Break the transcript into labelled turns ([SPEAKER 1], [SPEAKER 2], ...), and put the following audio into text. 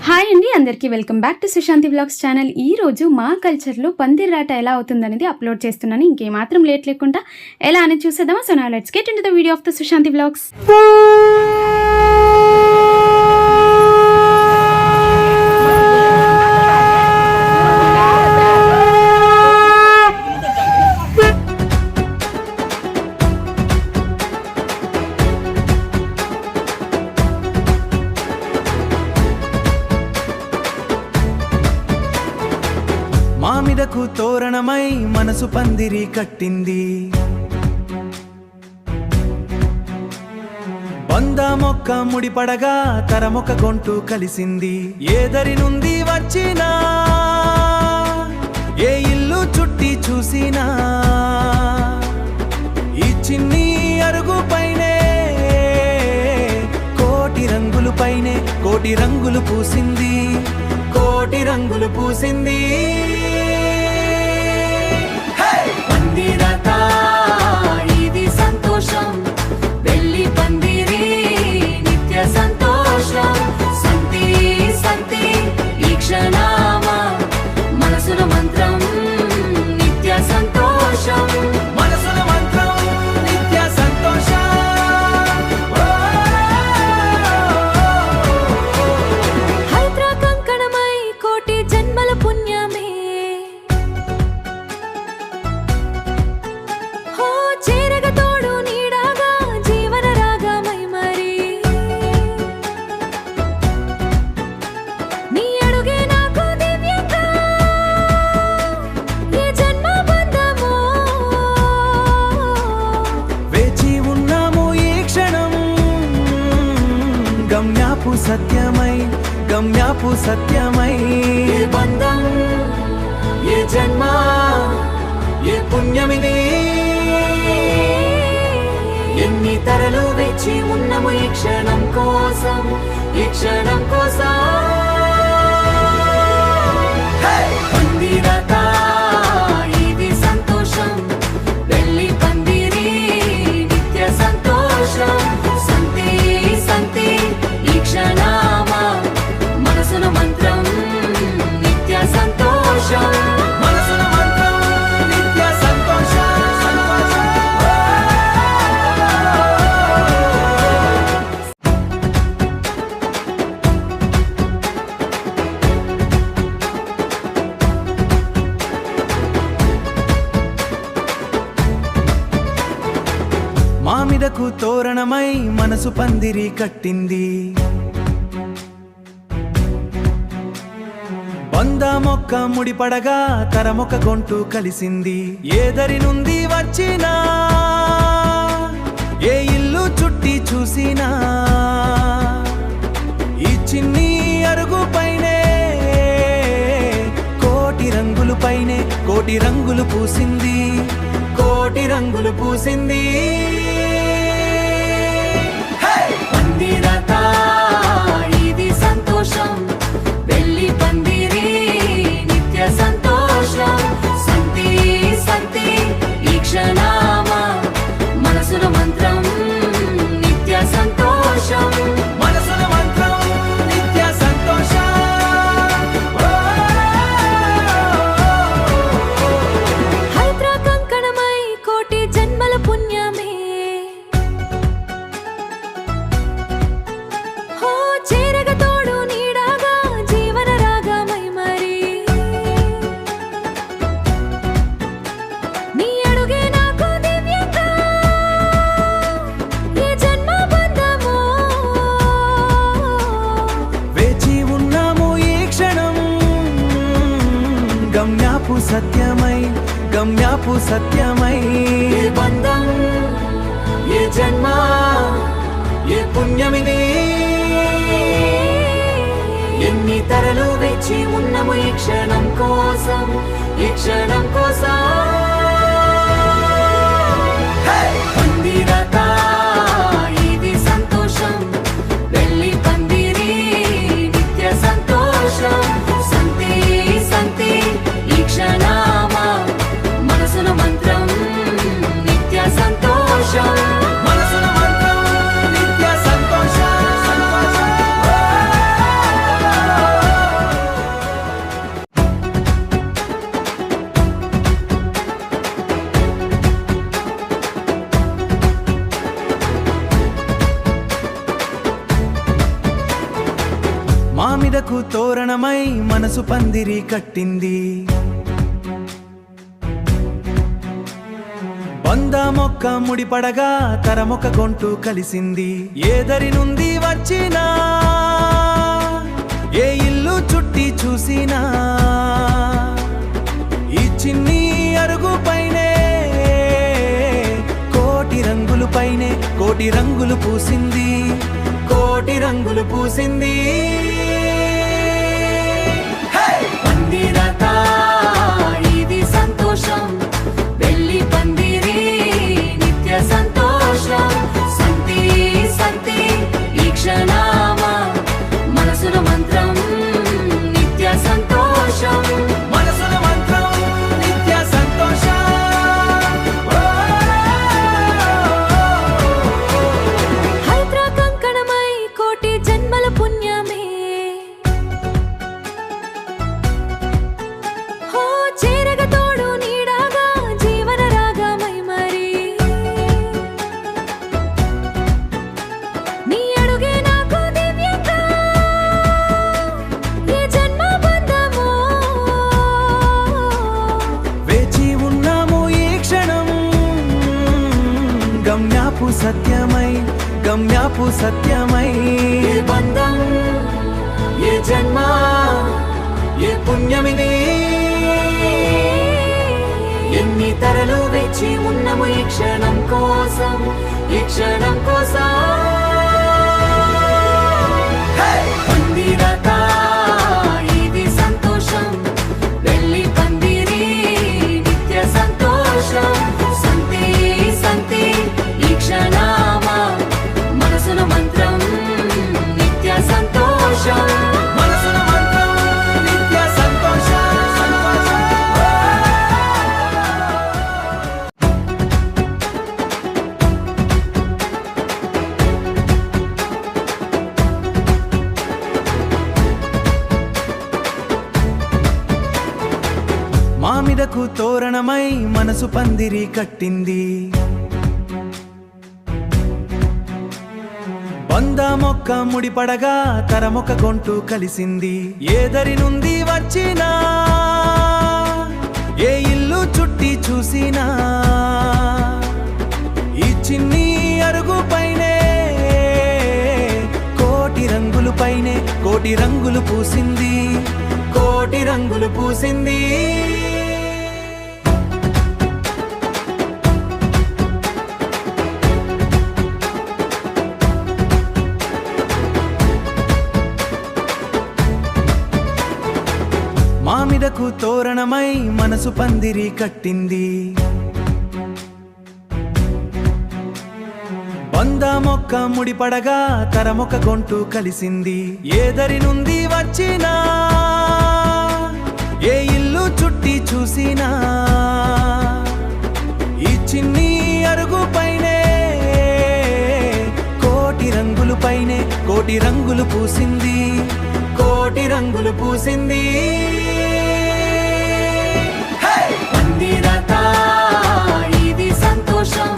[SPEAKER 1] Hi అండి, అందరికీ welcome back to Sushanti vlogs channel. ఈ రోజు మా కల్చర్లో పందిర్రాట ఎలా అవుతుందనేది అప్లోడ్ చేస్తున్నాను. ఇంకేమాత్రం లేట్ లేకుండా ఎలా అనేది చూసేద్దామా. So now let's get into the video of the Sushanti vlogs.
[SPEAKER 2] మామిడకు తోరణమై మనసు పందిరి కట్టింది, బంద మొక్క ముడిపడగా తరమొక గొంటు కలిసింది. ఏదరి నుండి వచ్చినా ఏ ఇల్లు చుట్టి చూసినా ఈ చిన్ని అరుగు పైనే కోటి రంగులు పైనే కోటి రంగులు పూసింది, కోటి రంగులు పూసింది. పందిరత ఇది సంతోషం, వెళ్ళి పందిరి నిత్య సంతోషం. సంతి సంతి ఈ క్షణమ మనసుల మంత్రం నిత్య సంతోషం, మనసుల మంత్రం నిత్య సంతోషం.
[SPEAKER 3] హైద్ర కంకణమై కోటి జన్మల పుణ్యమే, చేరగ తోడు నీడాగా జీవన రాగమై మరి. నీ అడుగే నాకు దివ్యంగా ఈ జన్మ బంధమో.
[SPEAKER 2] వేచి ఉన్నాము ఈ క్షణం, గమ్యాపు సత్యమై గమ్యాపు సత్యమై.
[SPEAKER 3] ఈ బంధం
[SPEAKER 2] ఏ జన్మ ఏ పుణ్యమిది,
[SPEAKER 3] ఎన్ని తరలు వేచి ఉన్నము ఈ క్షణం కోసం, ఈ క్షణం కోసం. పందిరత ఇది సంతోషం, వెళ్ళి పందిరి నిత్య సంతోషం. సంతి సంతి ఈ క్షణమ మనసుల మంత్రం నిత్య సంతోషం,
[SPEAKER 2] మనసుల మంత్రం నిత్య సంతోషం. మామిడకు తోరణమై మనసు పందిరి కట్టింది, బంద మొక్క ముడిపడగా తరమొక గొంటు కలిసింది. ఏదరి నుండి వచ్చినా ఏ ఇల్లు చుట్టి చూసినా ఈ చిన్ని అరుగు పైనే కోటి రంగులు పైనే కోటి రంగులు పూసింది, కోటి రంగులు పూసింది.
[SPEAKER 3] పందిరత ఇది సంతోషం, వెళ్ళి పందిరి నిత్య సంతోషం. సంతి సంతి ఈ క్షణమ మనసుల మంత్రం నిత్య సంతోషం,
[SPEAKER 2] మనసుల మంత్రం నిత్య సంతోషం.
[SPEAKER 3] హైద్ర కంకణమై కోటి జన్మల పుణ్యమే, చేరగ తోడు నీడాగా జీవన రాగమై మరి. నీ అడుగే నాకు దివ్యంగా ఈ జన్మ బంధమో.
[SPEAKER 2] వేచి ఉన్నాము ఈ క్షణం, గమ్యాపు సత్యమై గమ్యాపు సత్యమై.
[SPEAKER 3] ఈ బంధం
[SPEAKER 2] ఏ జన్మ ఏ పుణ్యమిది,
[SPEAKER 3] ఎన్ని తరలు వేచి ఉన్నము ఈ క్షణం కోసం, ఈ క్షణం కోసం. పందిరత ఇది సంతోషం, వెళ్ళి పందిరి నిత్య సంతోషం. సంతి సంతి ఈ క్షణమ మనసుల మంత్రం నిత్య సంతోషం,
[SPEAKER 2] మనసుల మంత్రం నిత్య మామిదకు తోరణమై మనసు పందిరి కట్టింది బంధమొక్క ముడిపడగా తరమొక గొంటు కలిసింది ఏదరి నుండి వచ్చినా ఏ ఇల్లు చుట్టి చూసినా ఈ చిన్ని అరుగు పైనే కోటి రంగులు పైనే కోటి రంగులు పూసింది కోటి రంగులు పూసింది
[SPEAKER 3] పందిరత ఇది సంతోషం పెళ్లి పందిరి నిత్య సంతోషం సంతి సంతి ఈ క్షణమ మనసుల మంత్రం నిత్య సంతోషం
[SPEAKER 2] మనసుల మంత్రం నిత్య సంతోషం
[SPEAKER 3] హైద్ర కంకణమై కోటి జన్మల పుణ్యమే హో చేరగ తోడు నీడాగా జీవన రాగమై మరి నీ అడుగే నాకు దివ్యంగా ఈ జన్మ బంధము
[SPEAKER 2] వేచి ఉన్నాము ఈ క్షణం గమ్యాపు సత్యమై
[SPEAKER 3] ఏ బంధం ఏ జన్మ ఏ పుణ్యమిది ఎన్ని తరలు వేచి ఉన్నము ఈ క్షణం కోసం పందిరత ఇది సంతోషం పెళ్లి పందిరి నిత్య సంతోషం సంతి సంతి ఈ క్షణమ మనసుల మంత్రం నిత్య సంతోషం
[SPEAKER 2] మనసుల మంత్రం నిత్య సంతోషం మామిదకు తోరణమై మనసు పందిరి కట్టింది బంధమొక్క ముడిపడగా తరమొక గొంటు కలిసింది ఏదరి నుండి వచ్చినా ఏ ఇల్లు చుట్టి చూసినా ఈ చిన్ని అరుగు పైనే కోటి రంగులు పైనే కోటి రంగులు పూసింది కోటి రంగులు పూసింది మామిదకు తోరణమై మనసు పందిరి కట్టింది బంధమొక్క ముడిపడగా తరమొక గొంటు కలిసింది ఏదరి నుండి వచ్చినా ఏ ఇల్లు చుట్టి చూసినా ఈ చిన్ని అరుగు పైనే కోటి రంగులు పైనే కోటి రంగులు పూసింది కోటి రంగులు పూసింది
[SPEAKER 3] పందిరత ఇది సంతోషం